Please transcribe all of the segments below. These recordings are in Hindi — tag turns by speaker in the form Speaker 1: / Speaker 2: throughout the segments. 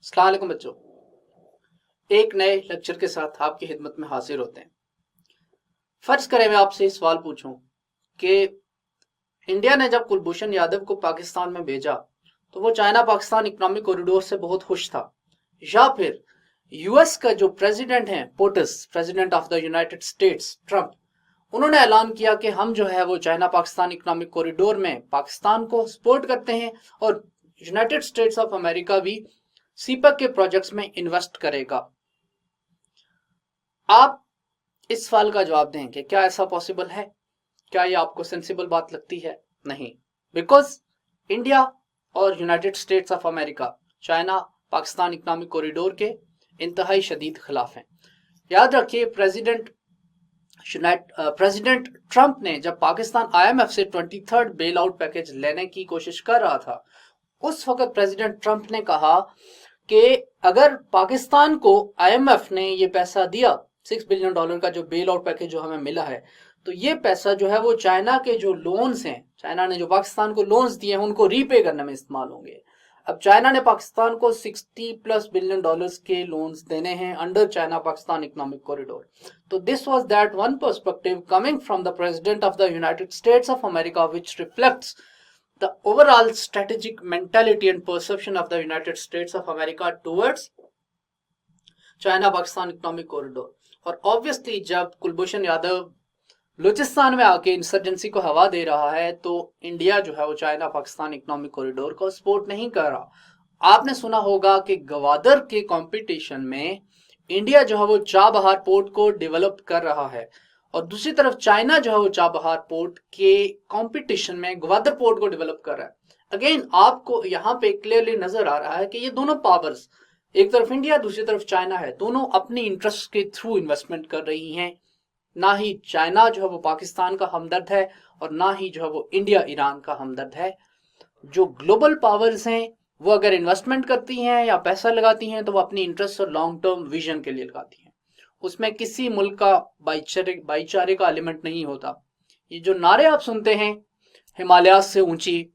Speaker 1: अस्सलाम वालेकुम बच्चों, एक नए लेक्चर के साथ आपकी खिदमत में हाजिर होते हैं। फर्ज करें मैं आपसे सवाल पूछूं कि इंडिया ने जब कुलभूषण यादव को पाकिस्तान में भेजा तो वो चाइना पाकिस्तान इकोनॉमिक कॉरिडोर से बहुत खुश था, या फिर यूएस का जो प्रेसिडेंट है POTUS, president of the United states Trump, उन्होंने ऐलान किया कि हम जो है वो चाइना पाकिस्तान इकोनॉमिक कॉरिडोर में पाकिस्तान को सपोर्ट करते हैं और यूनाइटेड स्टेट्स ऑफ अमेरिका भी सीपैक के प्रोजेक्ट्स में इन्वेस्ट करेगा। आप इस सवाल का जवाब दें कि क्या ऐसा पॉसिबल है? क्या ये आपको सेंसिबल बात लगती है? नहीं, बिकॉज इंडिया और United States of America China Pakistan economic corridor के इंतहाई शदीद खिलाफ हैं। याद रखिए, प्रेसिडेंट ट्रंप ने जब पाकिस्तान आईएमएफ से 23rd बेल आउट पैकेज लेने की कोशिश कर रहा था, उस वक्त प्रेसिडेंट ट्रंप ने कहा कि अगर पाकिस्तान को आईएमएफ ने ये पैसा दिया, $6 बिलियन का जो बेल आउट पैकेज जो हमें मिला है, तो ये पैसा जो है वो चाइना के जो लोन्स हैं, चाइना ने जो पाकिस्तान को लोन्स दिए हैं उनको रीपे करने में इस्तेमाल होंगे। अब चाइना ने पाकिस्तान को $60+ बिलियन के लोन्स देने हैं under China Pakistan economic corridor. तो this was that one perspective coming from the president of the United States of America which reflects the overall strategic mentality and perception of the United States of America towards China Pakistan economic corridor। और ऑब्वियसली जब कुलभूषण यादव बलूचिस्तान में आके इंसर्जेंसी को हवा दे रहा है तो इंडिया जो है वो चाइना पाकिस्तान इकोनॉमिक कॉरिडोर को सपोर्ट नहीं कर रहा। आपने सुना होगा कि गवादर के कंपटीशन में इंडिया जो है वो चाबहार पोर्ट को डेवलप कर रहा है और दूसरी तरफ चाइना जो है वो चाबहार पोर्ट के कंपटीशन में ग्वादर पोर्ट को डेवलप कर रहा है। अगेन आपको यहाँ पे क्लियरली नजर आ रहा है कि ये दोनों पावर्स, एक तरफ इंडिया दूसरी तरफ चाइना है, दोनों अपनी इंटरेस्ट के थ्रू इन्वेस्टमेंट कर रही हैं। ना ही चाइना जो है वो पाकिस्तान का हमदर्द है और ना ही जो है वो इंडिया ईरान का हमदर्द है। जो ग्लोबल पावर्स हैं वो अगर इन्वेस्टमेंट करती हैं या पैसा लगाती हैं तो वो अपनी इंटरेस्ट और लॉन्ग टर्म विजन के लिए लगाती हैं, उसमें किसी मुल्क का भाईचारे का एलिमेंट नहीं होता। ये जो नारे आप सुनते हैं, हिमालय से ऊंची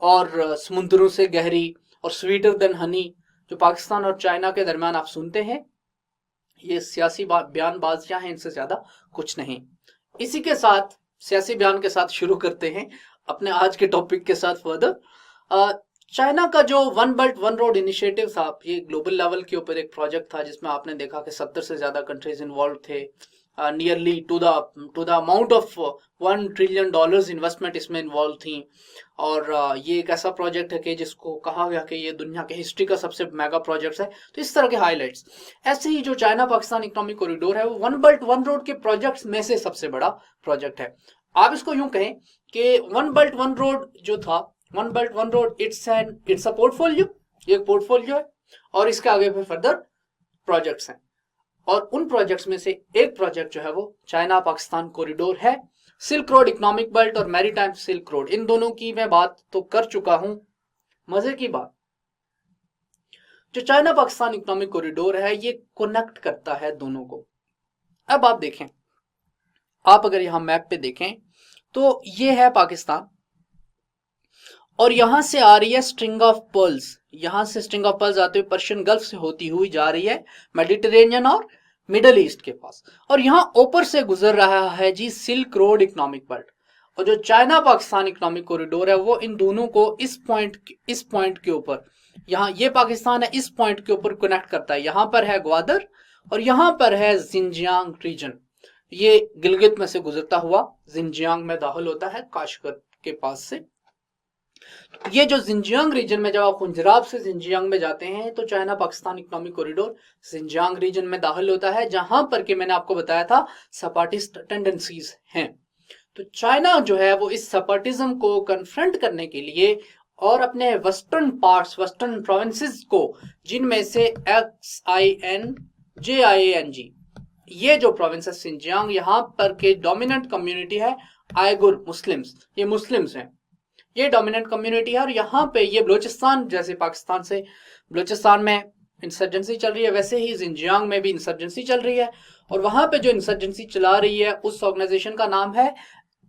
Speaker 1: और समुद्रों से गहरी और स्वीटर देन हनी, जो पाकिस्तान और चाइना के दरमियान आप सुनते हैं, ये सियासी बयानबाजियां हैं, इनसे ज्यादा कुछ नहीं। इसी के साथ सियासी बयान के साथ शुरू करते हैं अपने आज के टॉपिक के साथ फर्दर। चाइना का जो one belt one road initiative था, ये ग्लोबल लेवल के ऊपर एक प्रोजेक्ट था जिसमें आपने देखा कि 70 से ज्यादा कंट्रीज इन्वॉल्व थे। Nearly to the amount of $1 trillion investment इसमें इन्वॉल्व थी। और ये एक ऐसा प्रोजेक्ट है कि जिसको कहा गया कि ये दुनिया के हिस्ट्री का सबसे मेगा प्रोजेक्ट है। तो इस तरह के हाईलाइट्स। ऐसे ही जो चाइना पाकिस्तान इकोनॉमिक कॉरिडोर है वो वन बेल्ट वन रोड के प्रोजेक्ट्स में से सबसे बड़ा प्रोजेक्ट है। आप इसको यूं कहें कि वन बेल्ट वन रोड जो था, one belt one road it's a portfolio, ये एक पोर्टफोलियो है और इसके आगे फिर फर्दर प्रोजेक्ट्स हैं। और उन प्रोजेक्ट्स में से एक प्रोजेक्ट जो है वो चाइना पाकिस्तान कॉरिडोर है। सिल्क रोड इकोनॉमिक बेल्ट और मैरीटाइम सिल्क रोड, इन दोनों की मैं बात तो कर चुका हूं। मजे की बात, जो चाइना पाकिस्तान इकोनॉमिक कॉरिडोर है ये कनेक्ट करता है दोनों को। अब आप देखें, आप अगर यहां मैप पे देखें तो ये है पाकिस्तान और यहां से आ रही है स्ट्रिंग ऑफ पर्ल्स, यहां से स्ट्रिंग ऑफ पर्ल्स आते हुए पर्शियन गल्फ से होती हुई जा रही है मेडिटेरेनियन और मिडल ईस्ट के पास, और यहां ऊपर से गुजर रहा है जी सिल्क रोड इकोनॉमिक बेल्ट। और जो चाइना पाकिस्तान इकोनॉमिक कॉरिडोर है वो इन दोनों को इस पॉइंट के ऊपर, यहाँ ये पाकिस्तान है, इस पॉइंट के ऊपर कनेक्ट करता है। यहां पर है ग्वादर और यहां पर है जिंजियांग रीजन। ये गिलगित में से गुजरता हुआ जिंजियांग में दाखिल होता है काशगर के पास से। ये जो जिंजियांग रीजन में, जब आप पंजाब से जिंजियांग में जाते हैं तो China Pakistan economic corridor Xinjiang region में दाखिल होता है, जहां पर कि मैंने आपको बताया था सपाटिस्ट टेंडेंसीज हैं। तो चाइना जो है वो इस सपाटिज्म को कन्फ्रंट करने के लिए और अपने वेस्टर्न पार्ट्स, वेस्टर्न प्रोविंसेस को, जिनमें से XINJIANG, ये जो प्रोविंस है जिंजियांग, यहाँ पर के डोमिनेंट कम्युनिटी है आयगुर मुस्लिम्स, ये मुस्लिम्स हैं, ये डोमिनेंट कम्युनिटी है। और यहाँ पे ये बलूचिस्तान, जैसे पाकिस्तान से बलूचिस्तान में इंसर्जेंसी चल रही है वैसे ही जिंजियांग में भी इंसर्जेंसी चल रही है। और वहां पे जो इंसर्जेंसी चला रही है उस ऑर्गेनाइजेशन का नाम है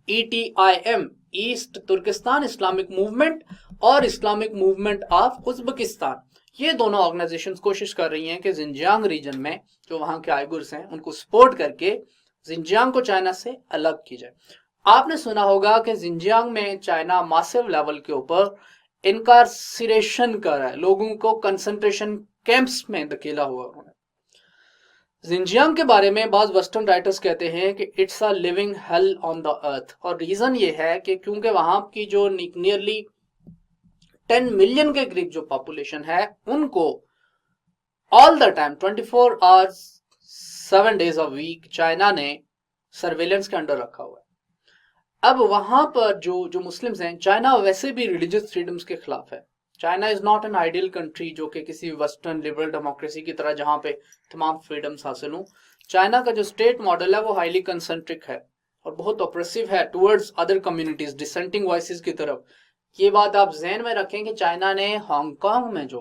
Speaker 1: ETIM, East Turkistan Islamic movement और इस्लामिक मूवमेंट ऑफ उज्बेकिस्तान। ये दोनों ऑर्गेनाइजेशंस कोशिश कर रही हैं कि जिनजियांग रीजन में जो वहां के आइगुर्स हैं उनको सपोर्ट करके जिनजियांग को चाइना से अलग की जाए। आपने सुना होगा कि जिनजियांग में चाइना मासिव लेवल के ऊपर इनकार्सिरेशन कर रहा है, लोगों को कंसंट्रेशन कैंप्स में धकेला हुआ उन्होंने। जिनजियांग के बारे में बाज वेस्टर्न राइटर्स कहते हैं कि it's a living hello on the earth, और रीजन ये है कि क्योंकि वहां की जो नियरली 10 मिलियन के करीब जो पॉपुलेशन है उनको all the time 24 hours 7 days a week China ने सर्वेलेंस के अंडर रखा हुआ है। अब वहां पर जो मुस्लिम्स हैं, चाइना वैसे भी रिलीजियस फ्रीडम्स के खिलाफ है। China is not an ideal country जो कि किसी वेस्टर्न लिबरल डेमोक्रेसी की तरह जहां पे तमाम फ्रीडम्स हासिल हों। चाइना का जो स्टेट मॉडल है वो हाईली कंसेंट्रिक है और बहुत ऑप्रेसिव है towards other communities, dissenting voices की तरफ। ये बात आप जहन में रखें कि चाइना ने हांगकांग में जो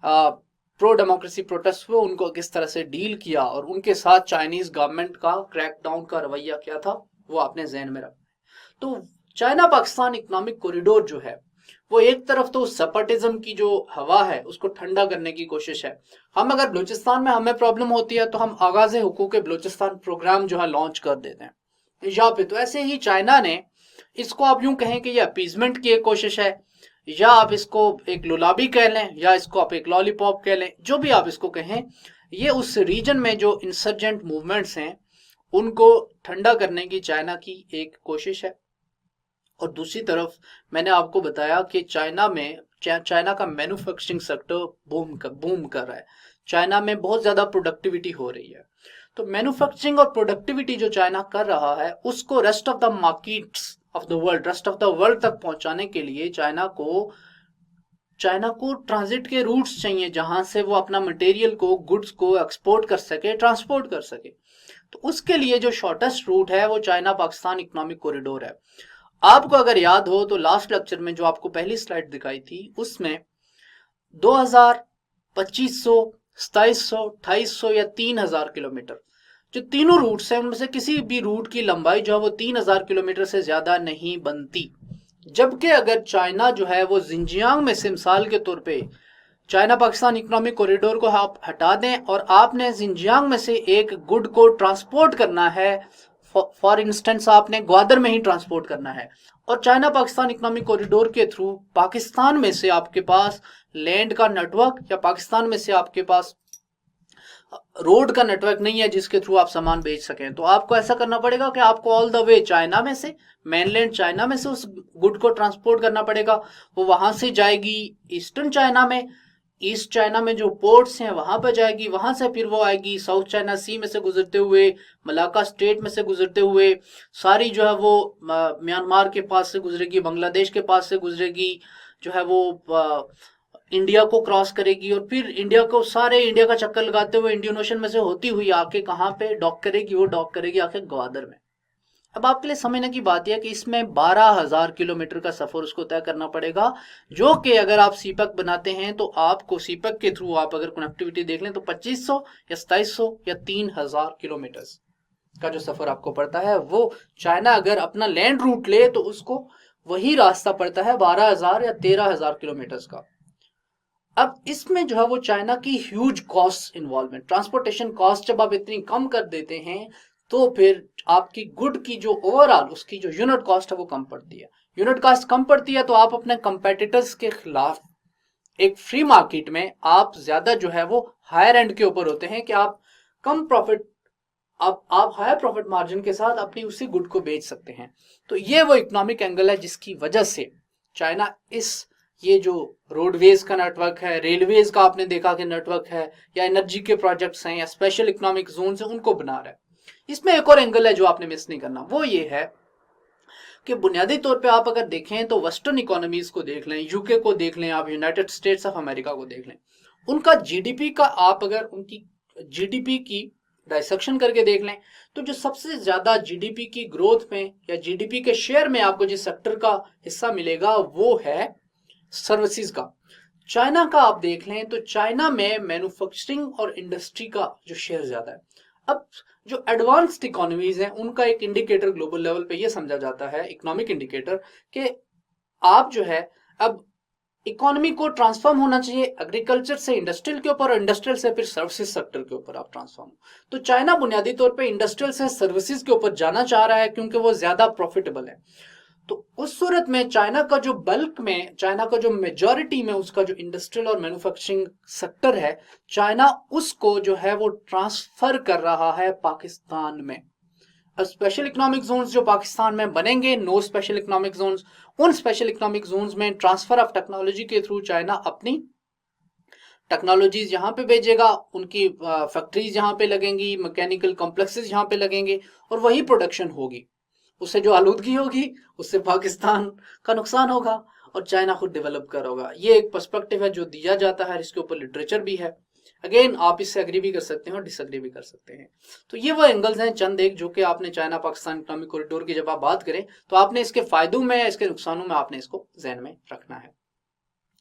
Speaker 1: प्रो डेमोक्रेसी प्रोटेस्ट हुए उनको किस तरह से डील किया और उनके साथ चाइनीज गवर्नमेंट का क्रैकडाउन का रवैया क्या था, वो आपने जहन में रखना। तो चाइना पाकिस्तान इकोनॉमिक कॉरिडोर जो है वो एक तरफ तो सेपरेटिज्म की जो हवा है उसको ठंडा करने की कोशिश है। हम अगर बलूचिस्तान में हमें प्रॉब्लम होती है तो हम आगाज हुकूक बलूचिस्तान प्रोग्राम जो है लॉन्च कर देते हैं या फिर, तो ऐसे ही चाइना ने इसको आप यूं कहें कि ये अपीजमेंट की एक कोशिश है, या आप इसको एक लुलाबी कह लें, या इसको आप एक लॉलीपॉप कह लें, जो भी आप इसको कहें, ये उस रीजन में जो इंसर्जेंट मूवमेंट्स हैं उनको ठंडा करने की चाइना की एक कोशिश है। और दूसरी तरफ मैंने आपको बताया कि चाइना का मैन्युफैक्चरिंग सेक्टर बूम कर रहा है। चाइना में बहुत ज्यादा प्रोडक्टिविटी हो रही है, तो मैन्युफैक्चरिंग और प्रोडक्टिविटी जो चाइना कर रहा है उसको rest of the markets of the world, rest of the world तक पहुंचाने के लिए चाइना को ट्रांजिट के रूट्स चाहिए जहां से वो अपना मटेरियल को, गुड्स को एक्सपोर्ट कर सके, ट्रांसपोर्ट कर सके। तो उसके लिए जो शॉर्टेस्ट रूट है वो चाइना पाकिस्तान इकोनॉमिक कॉरिडोर है। आपको अगर याद हो तो लास्ट लेक्चर में जो आपको पहली स्लाइड दिखाई थी उसमें 2000, 2500, 2700, 2800 या 3000 किलोमीटर जो तीनों रूट्स हैं उनमें से किसी भी रूट की लंबाई जो है वो 3000 किलोमीटर से ज्यादा नहीं बनती। जबकि अगर चाइना जो है वो जिनजियांग में से मिसाल के तौर पे चाइना पाकिस्तान इकोनॉमिक कॉरिडोर को आप हटा दें और आपने जिनजियांग में से एक गुड को ट्रांसपोर्ट करना है, फॉर इंस्टेंस आपने ग्वादर में ही ट्रांसपोर्ट करना है, और चाइना पाकिस्तान इकोनॉमिक कॉरिडोर के थ्रू पाकिस्तान में से आपके पास लैंड का नेटवर्क या पाकिस्तान में से आपके पास रोड का नेटवर्क नहीं है जिसके थ्रू आप सामान बेच सकें, तो आपको ऐसा करना पड़ेगा कि आपको ऑल द वे चाइना में से, मेनलैंड चाइना में से उस गुड को ट्रांसपोर्ट करना पड़ेगा। वो वहां से जाएगी ईस्टर्न चाइना में, ईस्ट चाइना में जो पोर्ट्स हैं वहां पर जाएगी, वहां से फिर वो आएगी साउथ चाइना सी में से गुजरते हुए, मलाका स्टेट में से गुजरते हुए, सारी जो है वो म्यांमार के पास से गुजरेगी, बांग्लादेश के पास से गुजरेगी, जो है वो इंडिया को क्रॉस करेगी और फिर इंडिया को, सारे इंडिया का चक्कर लगाते हुए इंडियन ओशन में से होती हुई आके कहाँ पे डॉक करेगी, वो डॉक करेगी आके ग्वादर में। अब आपके लिए समझने की बात यह है कि इसमें 12,000 किलोमीटर का सफर उसको तय करना पड़ेगा, जो कि अगर आप सीपैक बनाते हैं तो आपको सीपैक के थ्रू आप अगर कनेक्टिविटी देख लें तो 2500 या 2700 या 3000 किलोमीटर का जो सफर आपको पड़ता है वो चाइना अगर अपना लैंड रूट ले तो उसको वही रास्ता पड़ता है 12,000 या 13,000 किलोमीटर का। अब इसमें जो है वो चाइना की huge cost involvement, transportation cost जब आप इतनी कम कर देते हैं तो फिर आपकी गुड की जो ओवरऑल उसकी जो यूनिट कॉस्ट है वो कम पड़ती है। यूनिट कॉस्ट कम पड़ती है तो आप अपने कंपेटिटर्स के खिलाफ एक फ्री मार्केट में आप ज्यादा जो है वो हायर एंड के ऊपर होते हैं कि आप कम प्रॉफिट, आप हायर प्रॉफिट मार्जिन के साथ अपनी उसी गुड को बेच सकते हैं। तो ये वो इकोनॉमिक एंगल है जिसकी वजह से चाइना ये जो रोडवेज का नेटवर्क है, रेलवेज का आपने देखा कि नेटवर्क है, या एनर्जी के प्रोजेक्ट्स हैं या स्पेशल इकोनॉमिक जोन है, उनको बना रहा है। इसमें एक और एंगल है जो आपने मिस नहीं करना, वो ये है कि बुनियादी तौर पे आप अगर देखें तो वेस्टर्न इकोनॉमीज को देख लें, यूके को देख लें, आप यूनाइटेड स्टेट्स ऑफ अमेरिका को देख लें, उनका जीडीपी का आप अगर उनकी जीडीपी की डाइसेक्शन करके देख लें तो जो सबसे ज्यादा जीडीपी की ग्रोथ में या जीडीपी के शेयर में आपको जिस सेक्टर का हिस्सा मिलेगा वो है सर्विसेज का। चाइना का आप देख लें तो चाइना में मैन्युफैक्चरिंग और इंडस्ट्री का जो शेयर ज्यादा है। अब जो एडवांस्ड इकोनॉमीज हैं उनका एक इंडिकेटर ग्लोबल लेवल पे ये समझा जाता है, इकोनॉमिक इंडिकेटर, कि आप जो है अब इकोनॉमी को ट्रांसफॉर्म होना चाहिए एग्रीकल्चर से इंडस्ट्रियल के ऊपर और इंडस्ट्रियल से फिर सर्विसेज सेक्टर के ऊपर आप ट्रांसफॉर्म। तो चाइना बुनियादी तौर पे इंडस्ट्रियल से सर्विसेज के ऊपर जाना चाह रहा है क्योंकि वो ज्यादा प्रॉफिटेबल है। तो उस सूरत में चाइना का जो बल्क में, चाइना का जो मेजॉरिटी में उसका जो इंडस्ट्रियल और मैन्युफैक्चरिंग सेक्टर है, चाइना उसको जो है वो ट्रांसफर कर रहा है पाकिस्तान में। अब स्पेशल इकोनॉमिक जोन्स जो पाकिस्तान में बनेंगे, नो स्पेशल इकोनॉमिक जोन्स, उन स्पेशल इकोनॉमिक जोन्स में ट्रांसफर ऑफ टेक्नोलॉजी के थ्रू चाइना अपनी टेक्नोलॉजीज यहाँ पे भेजेगा, उनकी फैक्ट्रीज यहाँ पे लगेंगी, मैकेनिकल कॉम्प्लेक्सेस यहाँ पे लगेंगे और वही प्रोडक्शन होगी। उससे जो आलूदगी होगी उससे पाकिस्तान का नुकसान होगा और चाइना खुद डेवलप कर होगा। ये एक पर्सपेक्टिव है जो दिया जाता है, इसके ऊपर लिटरेचर भी है। अगेन आप इससे एग्री भी कर सकते हैं और डिसएग्री भी कर सकते हैं। तो ये वो एंगल्स हैं चंद एक जो कि आपने चाइना पाकिस्तान इकोनॉमिक कॉरिडोर की जब आप बात करें तो आपने इसके फायदों में, इसके नुकसानों में आपने इसको जहन में रखना है।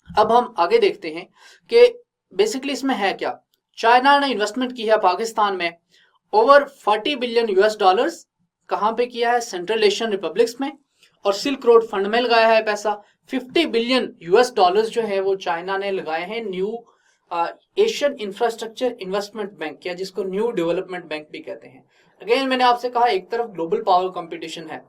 Speaker 1: अब हम आगे देखते हैं कि बेसिकली इसमें है क्या। चाइना ने इन्वेस्टमेंट की है पाकिस्तान में ओवर 40 बिलियन यूएस डॉलर्स। कहां पे किया है? सेंट्रल एशियन रिपब्लिक्स में। और सिल्क रोड फंड में लगाया है पैसा। 50 बिलियन यूएस डॉलर्स जो है वो चाइना ने लगाए हैं new Asian infrastructure investment bank, या जिसको न्यू डेवलपमेंट बैंक भी कहते हैं। अगेन मैंने आपसे कहा एक तरफ ग्लोबल पावर कंपटीशन है,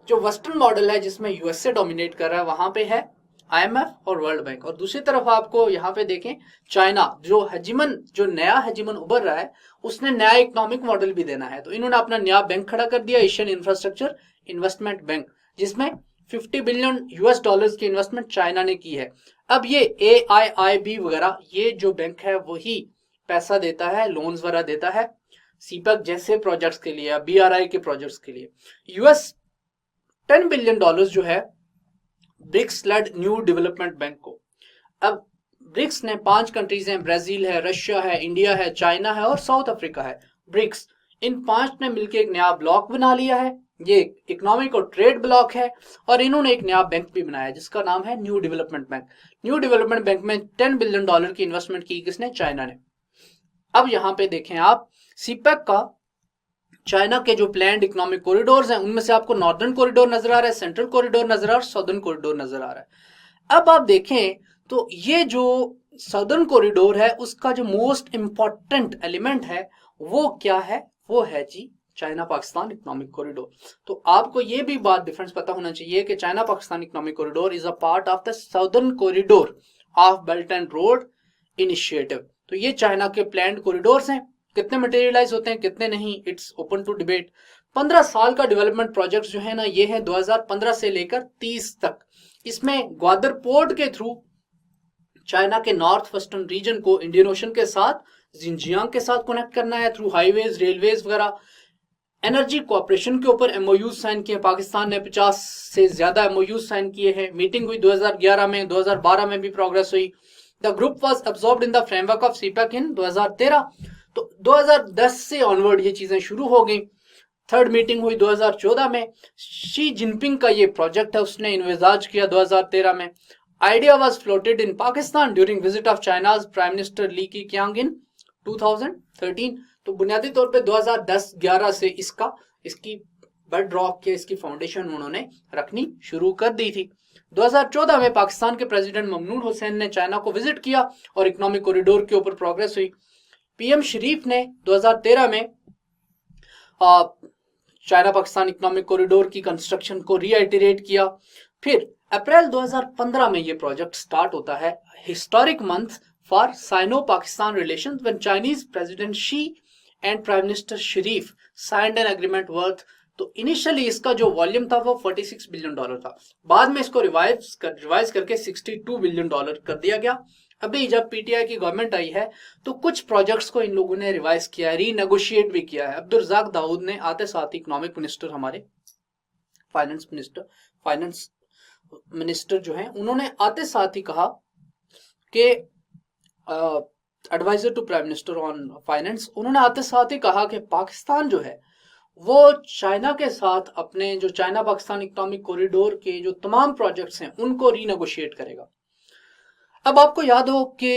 Speaker 1: जो वेस्टर्न मॉडल है जिसमें यूएसए डोमिनेट कर रहा है, वहां पे है आईएमएफ और वर्ल्ड बैंक। और दूसरी तरफ आपको यहाँ पे देखें चाइना जो हेजिमन, जो नया हेजिमन उभर रहा है, उसने नया इकोनॉमिक मॉडल भी देना है। तो इन्होंने अपना नया बैंक खड़ा कर दिया, एशियन इंफ्रास्ट्रक्चर इन्वेस्टमेंट बैंक, जिसमें 50 बिलियन यूएस डॉलर्स की इन्वेस्टमेंट चाइना ने की है। अब ये AIIB वगैरह ये जो बैंक है वही पैसा देता है, लोन्स वगैरह देता है सीपैक जैसे प्रोजेक्ट्स के लिए या BRI के प्रोजेक्ट्स के लिए। यूएस 10 बिलियन डॉलर्स जो है BRICS led New Development Bank को। अब ब्रिक्स ने 5 कंट्रीज हैं, ब्राजील है, रशिया है, इंडिया है, चाइना है और साउथ अफ्रीका है। ब्रिक्स, इन 5 ने मिलकर एक नया ब्लॉक बना लिया है। ये इकोनॉमिक और ट्रेड ब्लॉक है और इन्होंने एक नया बैंक भी बनाया जिसका नाम है new Development bank. New Development bank में 10 बिलियन डॉलर की इन्वेस्टमेंट की किसने? चाइना ने। अब यहां पे देखें आप सीपैक का चाइना के जो प्लान्ड इकोनॉमिक कॉरिडोर्स हैं उनमें से आपको नॉर्दर्न कॉरिडोर नजर आ रहा है, सेंट्रल कॉरिडोर नजर आ रहा है, सदर्न कॉरिडोर नजर आ रहा है। अब आप देखें तो ये जो सदर्न कॉरिडोर है उसका जो मोस्ट इंपॉर्टेंट एलिमेंट है वो क्या है? वो है जी चाइना पाकिस्तान इकोनॉमिक कॉरिडोर। तो आपको ये भी बात डिफरेंस पता होना चाहिए कि China Pakistan economic corridor is a part of the southern corridor of belt and road initiative. तो ये चाइना के प्लान्ड कॉरिडोर्स हैं। कितने मटेरियलाइज होते हैं कितने नहीं, इट्स ओपन टू डिबेट। 15 साल का डेवलपमेंट प्रोजेक्ट जो है ना, ये है 2015 से लेकर 30 तक। इसमें ग्वादर पोर्ट के थ्रू चाइना के नॉर्थ वेस्टर्न रीजन को इंडियन ओशन के साथ, जिंजियांग के साथ कनेक्ट करना है थ्रू हाईवेज, रेलवेज वगैरह। एनर्जी कोऑपरेशन के ऊपर MOU साइन किए, पाकिस्तान ने 50 से ज्यादा MOU साइन किए हैं। मीटिंग हुई 2011 में, 2012 में भी प्रोग्रेस हुई। The group was absorbed in the framework of CPEC in 2013। तो 2010 से ऑनवर्ड ये चीजें शुरू हो गई। थर्ड मीटिंग हुई 2014 में। शी जिनपिंग का ये प्रोजेक्ट है उसने इन्विजाज किया 2013 में। Idea was floated in Pakistan during visit of China's prime minister Li Keqiang in 2013। तो बुनियादी तौर पे 2010-11 से इसकी बेड रॉक के, इसकी फाउंडेशन उन्होंने रखनी शुरू कर दी थी। 2014 में पाकिस्तान के प्रेसिडेंट ममनून हुसैन ने चाइना को विजिट किया और इकोनॉमिक कॉरिडोर के ऊपर प्रोग्रेस हुई। PM शरीफ ने 2013 में चाइना पाकिस्तान इकोनॉमिक कॉरिडोर की कंस्ट्रक्शन को रीआइटरेट किया। फिर अप्रैल 2015 में ये प्रोजेक्ट स्टार्ट होता है। Historic month for Sino Pakistan relations when Chinese president Xi and prime minister Sharif signed an agreement worth. तो इनिशियली इसका जो वॉल्यूम था वो 46 बिलियन डॉलर था। बाद में इसको रिवाइज करके 62 बिलियन डॉलर कर दिया गया। अभी जब PTI की गवर्नमेंट आई है तो कुछ प्रोजेक्ट्स को इन लोगों ने रिवाइज किया है, रीनेगोशिएट भी किया है। अब्दुल रज़ाक दाऊद ने आते साथ इकोनॉमिक मिनिस्टर, हमारे फाइनेंस मिनिस्टर जो हैं, उन्होंने आते साथ ही कहा कि adviser to prime minister on finance, उन्होंने आते साथ ही कहा कि पाकिस्तान जो है वो चाइना के साथ अपने जो चाइना पाकिस्तान इकोनॉमिक कॉरिडोर के जो तमाम प्रोजेक्ट्स हैं उनको रीनेगोशिएट करेगा। अब आपको याद हो कि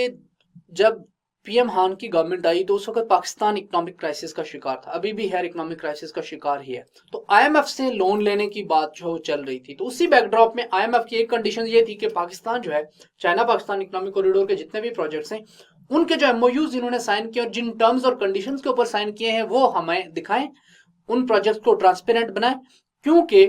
Speaker 1: जब पीएम हान की गवर्नमेंट आई तो उस वक्त पाकिस्तान इकोनॉमिक क्राइसिस का शिकार था, अभी भी है, इकोनॉमिक क्राइसिस का शिकार ही है। तो आईएमएफ से लोन लेने की बात जो चल रही थी, तो उसी बैकड्रॉप में आईएमएफ की एक कंडीशन ये थी कि पाकिस्तान जो है, चाइना पाकिस्तान इकोनॉमिक कॉरिडोर के जितने भी प्रोजेक्ट्स हैं उनके जो एमओयूज इन्होंने साइन किए और जिन टर्म्स और कंडीशंस के ऊपर साइन किए हैं वो हमें दिखाएं, उन प्रोजेक्ट को ट्रांसपेरेंट बनाएं। क्योंकि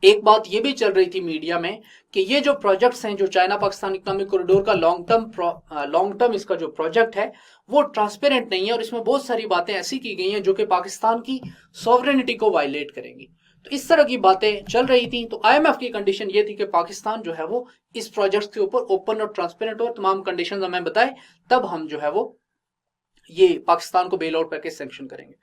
Speaker 1: एक बात ये भी चल रही थी मीडिया में कि ये जो प्रोजेक्ट्स हैं, जो चाइना पाकिस्तान इकोनॉमिक कॉरिडोर का लॉन्ग टर्म इसका जो प्रोजेक्ट है वो ट्रांसपेरेंट नहीं है और इसमें बहुत सारी बातें ऐसी की गई हैं जो कि पाकिस्तान की सॉवरेनिटी को वायलेट करेंगी। तो इस तरह की बातें चल रही थी। तो आईएमएफ की कंडीशन ये थी कि पाकिस्तान जो है वो इस प्रोजेक्ट के ऊपर ओपन और ट्रांसपेरेंट हो, तमाम कंडीशंस हमें बताए, तब हम जो है वो ये पाकिस्तान को बेल आउट पैकेज सैंक्शन करेंगे।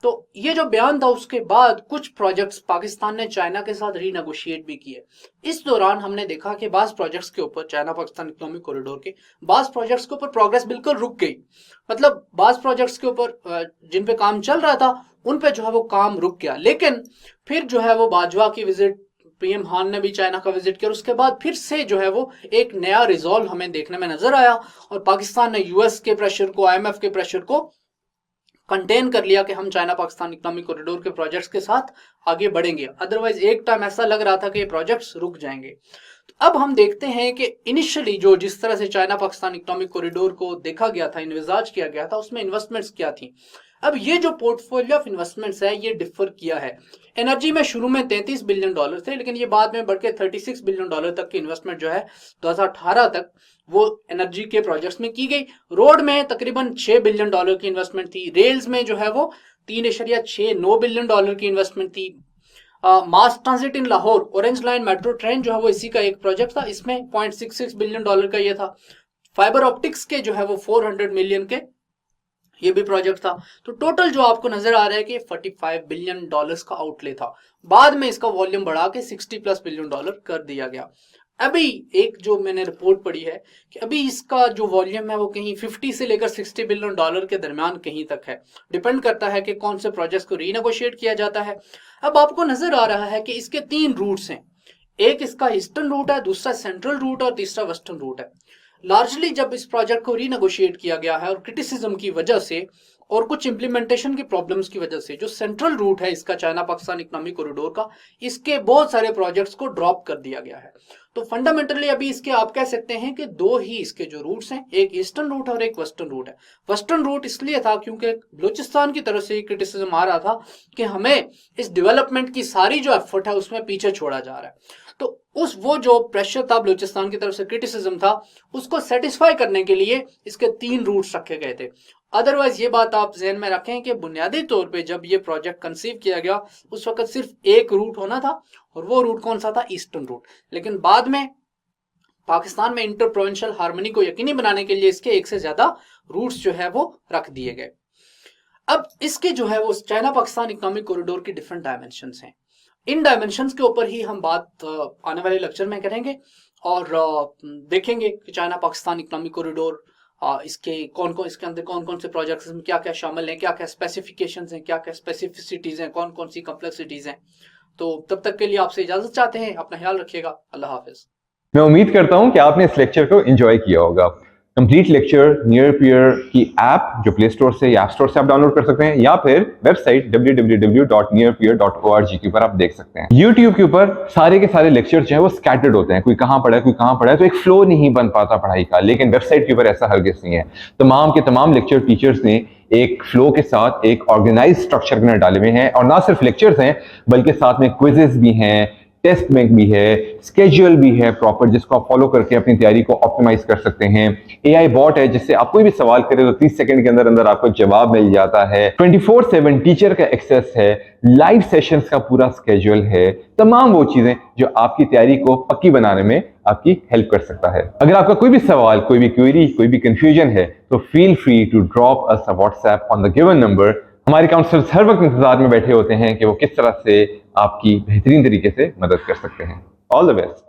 Speaker 1: तो ये जो बयान था उसके बाद कुछ प्रोजेक्ट्स पाकिस्तान ने चाइना के साथ रीनेगोशिएट भी किए। इस दौरान हमने देखा कि बास प्रोजेक्ट्स के ऊपर, चाइना पाकिस्तान इकोनॉमिक कॉरिडोर के बास प्रोजेक्ट्स के ऊपर प्रोग्रेस बिल्कुल रुक गई। मतलब बास प्रोजेक्ट्स के ऊपर जिन पे काम चल रहा था उन पे जो है वो काम रुक गया। लेकिन फिर जो है वो बाजवा की विजिट, पीएम हान ने भी चाइना का विजिट किया, उसके बाद फिर से जो है वो एक नया रिजॉल्व हमें देखने में नजर आया और पाकिस्तान ने यूएस के प्रेशर को, आईएमएफ के प्रेशर को कंटेन कर लिया कि हम चाइना पाकिस्तान इकोनॉमिक कॉरिडोर के प्रोजेक्ट्स के साथ आगे बढ़ेंगे। अदरवाइज एक टाइम ऐसा लग रहा था कि ये प्रोजेक्ट्स रुक जाएंगे। तो अब हम देखते हैं कि इनिशियली जो जिस तरह से चाइना पाकिस्तान इकोनॉमिक कॉरिडोर को देखा गया था, इन्विजाज किया गया था, उसमें इन्वेस्टमेंट्स क्या थी। अब ये जो पोर्टफोलियो ऑफ इन्वेस्टमेंट्स है ये डिफर किया है। एनर्जी में शुरू में $33 बिलियन थे, लेकिन ये बाद में बढ़ के $36 बिलियन तक की इन्वेस्टमेंट जो है 2018 तक वो एनर्जी के प्रोजेक्ट्स में की गई। रोड में तकरीबन $6 बिलियन की इन्वेस्टमेंट थी। रेल्स में जो है वो $3.69 बिलियन की इन्वेस्टमेंट थी। मास ट्रांजिट इन Lahore, orange line metro train जो है वो इसी का एक प्रोजेक्ट था, इसमें $0.66 बिलियन का ये था। फाइबर ऑप्टिक्स के जो है वो 400 मिलियन के ये भी प्रोजेक्ट था। तो टोटल जो आपको नजर आ रहा है कि $45 बिलियन का आउटले था। बाद में इसका वॉल्यूम बढ़ा के $60+ बिलियन कर दिया गया। अभी एक जो मैंने रिपोर्ट पढ़ी है कि अभी इसका जो वॉल्यूम है वो कहीं 50 से लेकर $60 बिलियन के दरमियान कहीं तक है। डिपेंड करता है कि कौन से प्रोजेक्ट्स को रीनेगोशिएट किया जाता है। अब आपको नजर आ रहा है कि इसके 3 रूट्स हैं। एक इसका ईस्टर्न रूट है, दूसरा सेंट्रल रूट और तीसरा वेस्टर्न रूट है। लार्जली जब इस प्रोजेक्ट को रीनेगोशिएट किया गया है और क्रिटिसिज्म की वजह से और कुछ इंप्लीमेंटेशन की प्रॉब्लम्स की वजह से, जो सेंट्रल रूट है इसका चाइना पाकिस्तान इकोनॉमिक कॉरिडोर का, इसके बहुत सारे प्रोजेक्ट्स को ड्रॉप कर दिया गया है। तो फंडामेंटली अभी इसके आप कह सकते हैं कि 2 ही इसके जो रूट्स हैं, एक ईस्टर्न रूट और एक वेस्टर्न रूट है। वेस्टर्न रूट इसलिए था क्योंकि बलूचिस्तान की तरफ से क्रिटिसिज्म आ रहा था कि हमें इस डेवलपमेंट की सारी जो एफर्ट है उसमें पीछे छोड़ा जा रहा है। तो वो जो प्रेशर था बलूचिस्तान की तरफ से, क्रिटिसिज्म था, उसको सेटिस्फाई करने के लिए इसके 3 रूट्स रखे गए थे। अदरवाइज ये बात आप ज़हन में रखें कि बुनियादी तौर पे जब ये प्रोजेक्ट कंसीव किया गया उस वक्त सिर्फ एक रूट होना था और वो रूट कौन सा था? Eastern route. लेकिन बाद में पाकिस्तान में इंटर प्रोविंशियल हार्मनी को यकीनी बनाने के लिए इसके एक से ज्यादा रूट्स जो है वो रख दिए गए। अब इसके जो है वो चाइना पाकिस्तान इकोनॉमिक कॉरिडोर की डिफरेंट डायमेंशंस हैं। इन डायमेंशंस के ऊपर ही हम बात आने वाले लेक्चर में करेंगे और देखेंगे कि चाइना पाकिस्तान इकोनॉमिक कॉरिडोर इसके इसके अंदर कौन कौन से प्रोजेक्ट्स में क्या क्या शामिल हैं, क्या क्या स्पेसिफिकेशंस हैं, क्या क्या स्पेसिफिसिटीज हैं, कौन कौन सी कॉम्प्लेक्सिटीज हैं। तो तब तक के लिए आपसे इजाजत चाहते हैं। अपना ख्याल रखिएगा। अल्लाह हाफिज।
Speaker 2: मैं उम्मीद करता हूं कि आपने इस लेक्चर को एंजॉय किया होगा। कंप्लीट लेक्चर नियर पियर की ऐप जो प्ले स्टोर से या ऐप स्टोर से आप डाउनलोड कर सकते हैं या फिर वेबसाइट www.nearpeer.org के ऊपर आप देख सकते हैं। YouTube के ऊपर सारे के सारे लेक्चर जो है वो स्कैटर्ड होते हैं, कोई कहाँ पढ़ा है कोई कहाँ पढ़ा है, तो एक फ्लो नहीं बन पाता पढ़ाई का। लेकिन वेबसाइट के ऊपर ऐसा हरगिज़ नहीं है। तमाम के तमाम लेक्चर टीचर्स ने एक फ्लो के साथ एक ऑर्गेनाइज स्ट्रक्चर में डाले हुए हैं और ना सिर्फ लेक्चर्स हैं बल्कि साथ में क्विजेस भी हैं, टेस्ट बैंक भी है, स्केड्यूल भी है प्रॉपर, जिसको आप फॉलो करके अपनी तैयारी को ऑप्टिमाइज कर सकते हैं। एआई बॉट है जिससे आप कोई भी सवाल करें तो 30 सेकंड के अंदर अंदर आपको जवाब मिल जाता है। 24/7 टीचर का एक्सेस है, लाइव सेशंस का पूरा स्केड्यूल है, तमाम वो चीजें जो आपकी तैयारी को पक्की बनाने में आपकी हेल्प कर सकता है। अगर आपका कोई भी सवाल, कोई भी क्वेरी, कोई भी कंफ्यूजन है तो feel free to drop us a WhatsApp on the given number. हमारे काउंसलर्स हर वक्त इंतजार में बैठे होते हैं कि वो किस तरह से आपकी बेहतरीन तरीके से मदद कर सकते हैं। All the best.